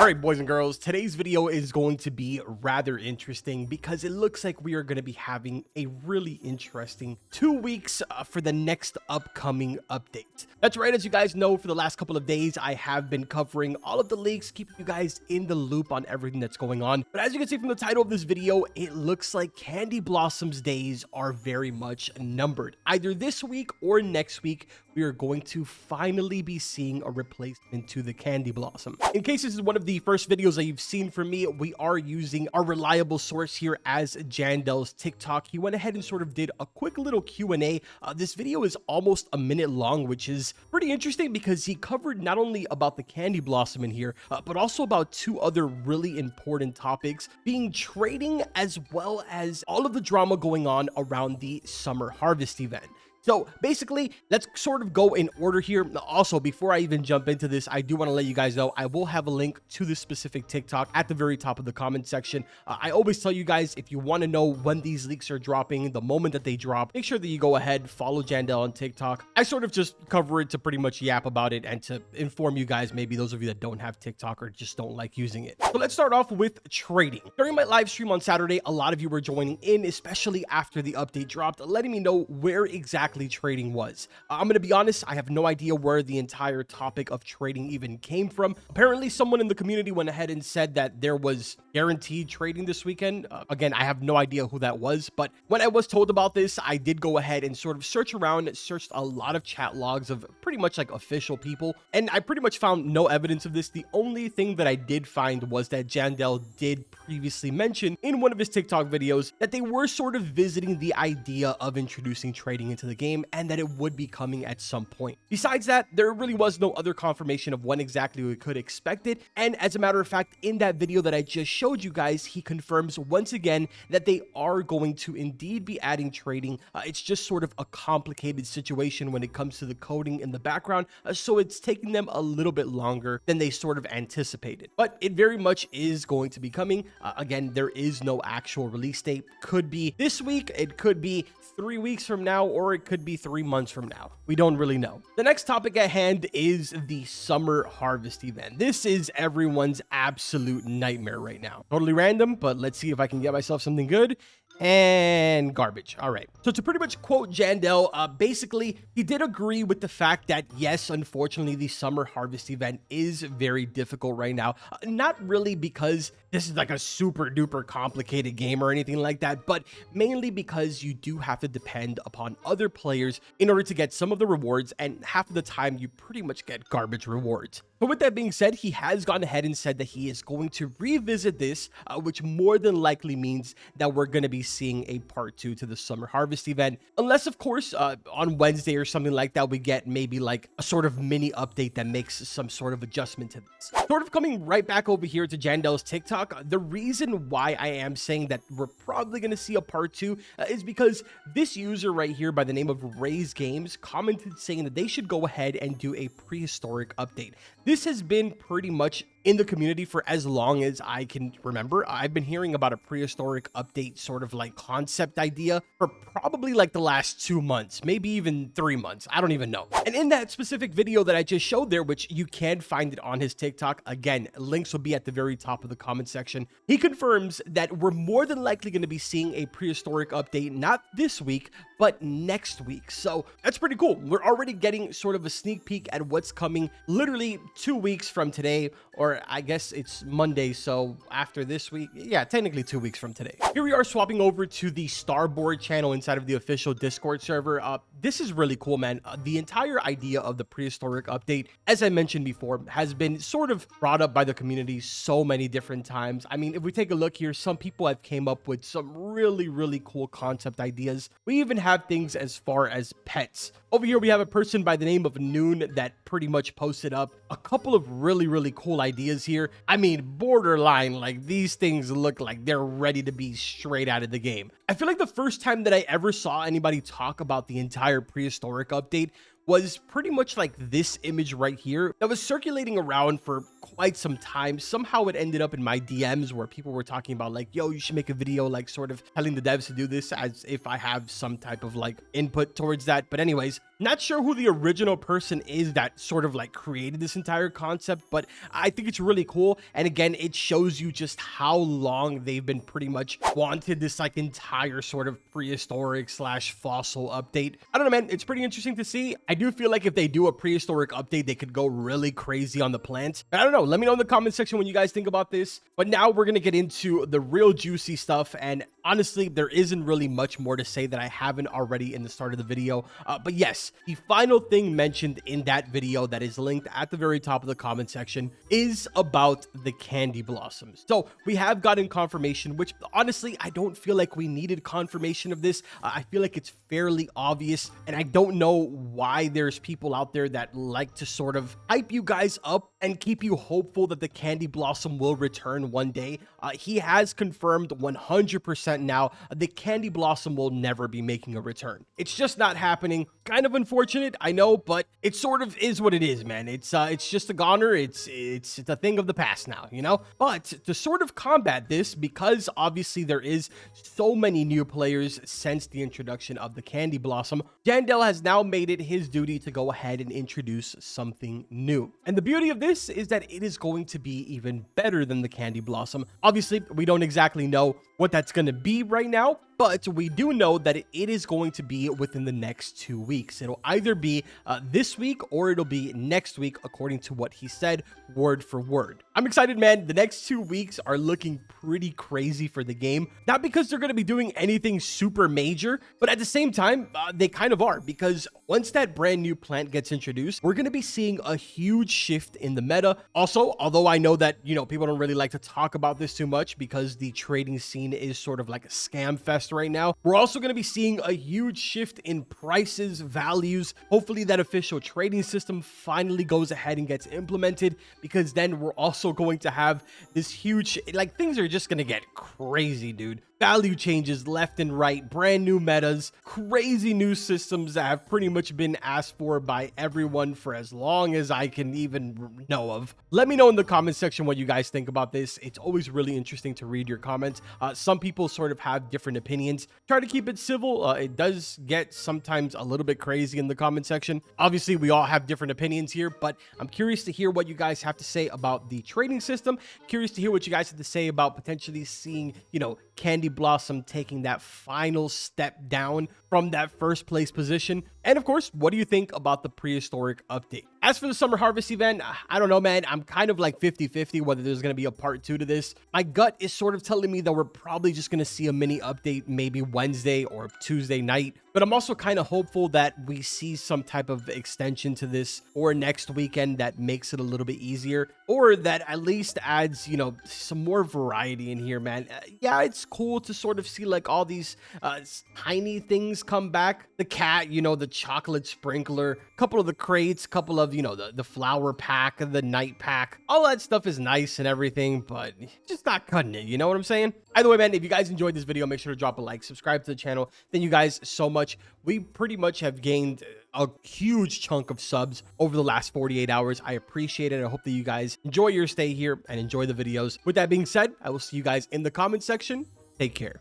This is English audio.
All right, boys and girls, today's video is going to be rather interesting because it looks like we are going to be having a really interesting 2 weeks for the next upcoming update. That's right, as you guys know, for the last couple of days, I have been covering all of the leaks, keeping you guys in the loop on everything that's going on. But as you can see from the title of this video, it looks like Candy Blossom's days are very much numbered. Either this week or next week, we are going to finally be seeing a replacement to the Candy Blossom. In case this is one of the first videos that you've seen from me, we are using our reliable source here as Jandel's TikTok. He went ahead and sort of did a quick little Q&A. This video is almost a minute long, which is pretty interesting because he covered not only about the Candy Blossom in here, but also about two other really important topics, being trading as well as all of the drama going on around the summer harvest event. So basically, let's sort of go in order here. Also, before I even jump into this, I do want to let you guys know I will have a link to this specific TikTok at the very top of the comment section. I always tell you guys, if you want to know when these leaks are dropping, the moment that they drop, make sure that you go ahead, follow Jandel on TikTok. I sort of just cover it to pretty much yap about it and to inform you guys, maybe those of you that don't have TikTok or just don't like using it. So let's start off with trading. During my live stream on Saturday, a lot of you were joining in, especially after the update dropped, letting me know where exactly trading was. I'm going to be honest, I have no idea where the entire topic of trading even came from. Apparently, someone in the community went ahead and said that there was guaranteed trading this weekend. Again, I have no idea who that was, but when I was told about this, I did go ahead and sort of search around, searched a lot of chat logs of pretty much like official people, and I pretty much found no evidence of this. The only thing that I did find was that Jandel did previously mention in one of his TikTok videos that they were sort of visiting the idea of introducing trading into the game and that it would be coming at some point. Besides that, there really was no other confirmation of when exactly we could expect it. And as a matter of fact, in that video that I just showed you guys, he confirms once again that they are going to indeed be adding trading. It's just sort of a complicated situation when it comes to the coding in the background, so it's taking them a little bit longer than they sort of anticipated. But it very much is going to be coming. Again, there is no actual release date. Could be this week, it could be 3 weeks from now, or it could be 3 months from now. We don't really know. The next topic at hand is the summer harvest event. This is everyone's absolute nightmare right now. Totally random, but let's see if I can get myself something good. And garbage. All right. So to pretty much quote Jandel, basically, he did agree with the fact that, yes, unfortunately, the summer harvest event is very difficult right now. Not really because this is like a super duper complicated game or anything like that, but mainly because you do have to depend upon other players in order to get some of the rewards, and half of the time you pretty much get garbage rewards. But with that being said, he has gone ahead and said that he is going to revisit this, which more than likely means that we're going to be seeing a part 2 to the summer harvest event, unless of course on Wednesday or something like that we get maybe like a sort of mini update that makes some sort of adjustment to this. Sort of coming right back over here to Jandel's TikTok, the reason why I am saying that we're probably going to see a part 2 is because this user right here by the name of Ray's Games commented saying that they should go ahead and do a prehistoric update. This has been pretty much in the community for as long as I can remember. I've been hearing about a prehistoric update sort of like concept idea for probably like the last 2 months, maybe even 3 months. I don't even know. And in that specific video that I just showed there, which you can find it on his TikTok, again, links will be at the very top of the comment section. He confirms that we're more than likely going to be seeing a prehistoric update, not this week, but next week. So that's pretty cool. We're already getting sort of a sneak peek at what's coming literally 2 weeks from today, or I guess it's Monday, so after this week, yeah, technically 2 weeks from today. Here we are swapping over to the Starboard channel inside of the official Discord server. This is really cool, man. The entire idea of the prehistoric update, as I mentioned before, has been sort of brought up by the community so many different times. I mean, if we take a look here, some people have came up with some really cool concept ideas. We even have things as far as pets. Over here, we have a person by the name of Noon that pretty much posted up a couple of really cool ideas here. I mean, borderline, like these things look like they're ready to be straight out of the game. I feel like the first time that I ever saw anybody talk about the entire prehistoric update was pretty much like this image right here that was circulating around for quite some time. Somehow it ended up in my DMs where people were talking about like, yo, you should make a video like sort of telling the devs to do this, as if I have some type of like input towards that. But anyways, not sure who the original person is that sort of like created this entire concept, but I think it's really cool. And again, it shows you just how long they've been pretty much wanted this like entire sort of prehistoric slash fossil update. I don't know, man. It's pretty interesting to see. I do feel like if they do a prehistoric update, they could go really crazy on the plant. But I don't know. Let me know in the comment section what you guys think about this. But now we're going to get into the real juicy stuff. And honestly, there isn't really much more to say that I haven't already in the start of the video. But yes, the final thing mentioned in that video that is linked at the very top of the comment section is about the candy blossoms. So we have gotten confirmation, which honestly, I don't feel like we needed confirmation of this. I feel like it's fairly obvious, and I don't know why there's people out there that like to sort of hype you guys up and keep you hopeful that the candy blossom will return one day. He has confirmed 100% now the candy blossom will never be making a return. It's just not happening. Kind of unfortunate, I know, but it sort of is what it is, man. It's just a goner. It's a thing of the past now, you know? But to sort of combat this, because obviously there is so many new players since the introduction of the candy blossom, Jandel has now made it his duty to go ahead and introduce something new. And the beauty of this is that it is going to be even better than the candy blossom. Obviously, we don't exactly know what that's going to be right now, but we do know that it is going to be within the next 2 weeks. It'll either be this week or it'll be next week, according to what he said, word for word. I'm excited, man. The next 2 weeks are looking pretty crazy for the game. Not because they're going to be doing anything super major, but at the same time, they kind of are, because once that brand new plant gets introduced, we're going to be seeing a huge shift in the meta. Also, although I know that, you know, people don't really like to talk about this too much because the trading scene is sort of like a scam fest right now, we're also going to be seeing a huge shift in prices, values. Hopefully that official trading system finally goes ahead and gets implemented, because then we're also going to have this huge, like, things are just going to get crazy, dude. Value changes left and right, brand new metas, crazy new systems that have pretty much been asked for by everyone for as long as I can even know of. Let me know in the comment section what you guys think about this. It's always really interesting to read your comments. Some people sort of have different opinions. Try to keep it civil. It does get sometimes a little bit crazy in the comment section. Obviously, we all have different opinions here, but I'm curious to hear what you guys have to say about the trading system. Curious to hear what you guys have to say about potentially seeing, you know, Candy Blossom taking that final step down from that first place position. And of course, what do you think about the prehistoric update? As for the summer harvest event, I don't know, man. I'm kind of like 50-50 whether there's going to be a part 2 to this. My gut is sort of telling me that we're probably just going to see a mini update maybe Wednesday or Tuesday night. But I'm also kind of hopeful that we see some type of extension to this or next weekend that makes it a little bit easier, or that at least adds, you know, some more variety in here, man. Yeah, it's cool to sort of see like all these tiny things come back. The cat, you know, the chocolate sprinkler, a couple of the crates, couple of, you know, the flower pack, the night pack. All that stuff is nice and everything, but just not cutting it. You know what I'm saying? Either way, man, if you guys enjoyed this video, make sure to drop a like, subscribe to the channel. Thank you guys so much. We pretty much have gained a huge chunk of subs over the last 48 hours. I appreciate it. I hope that you guys enjoy your stay here and enjoy the videos. With that being said, I will see you guys in the comment section. Take care.